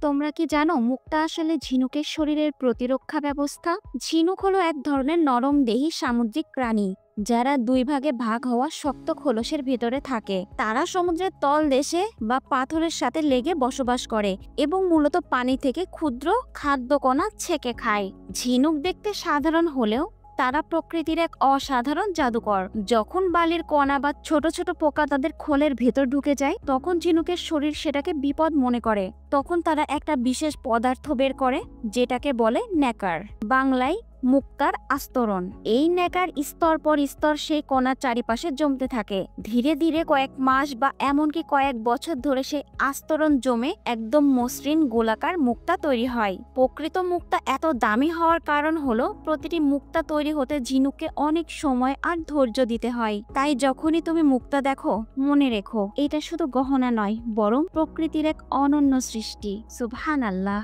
তোমরা কি জানো মুক্তা আসলে ঝিনুকের শরীরের প্রতিরক্ষা ব্যবস্থা? ঝিনুক হলো এক ধরনের নরমদেহী সামুদ্রিক প্রাণী যারা দুই ভাগে ভাগ হওয়া শক্ত খোলসের ভেতরে থাকে। তারা সমুদ্রের তলদেশে বা পাথরের সাথে লেগে বসবাস করে এবং মূলত পানি থেকে ক্ষুদ্র খাদ্যকণা ছেঁকে খায়। ঝিনুক দেখতে সাধারণ হলেও তারা প্রকৃতির এক অসাধারণ জাদুকর। যখন বালির কণা বা ছোট ছোট পোকা তাদের খোলের ভেতর ঢুকে যায়, তখন ঝিনুকের শরীর সেটাকে বিপদ মনে করে। তখন তারা একটা বিশেষ পদার্থ বের করে, যেটাকে বলে নেকার, বাংলায় মুক্তার আস্তরণ। এই নেকার স্তর পর স্তর সেই কণার চারিপাশে জমতে থাকে। ধীরে ধীরে কয়েক মাস বা এমনকি কয়েক বছর ধরে সেই আস্তরণ জমে একদম মসৃণ গোলাকার মুক্তা তৈরি হয়। প্রকৃত মুক্তা এত দামি হওয়ার কারণ হলো প্রতিটি মুক্তা তৈরি হতে ঝিনুককে অনেক সময় আর ধৈর্য দিতে হয়। তাই যখনই তুমি মুক্তা দেখো, মনে রেখো এটা শুধু গহনা নয়, বরং প্রকৃতির এক অনন্য সৃষ্টি। সুবহানাল্লাহ।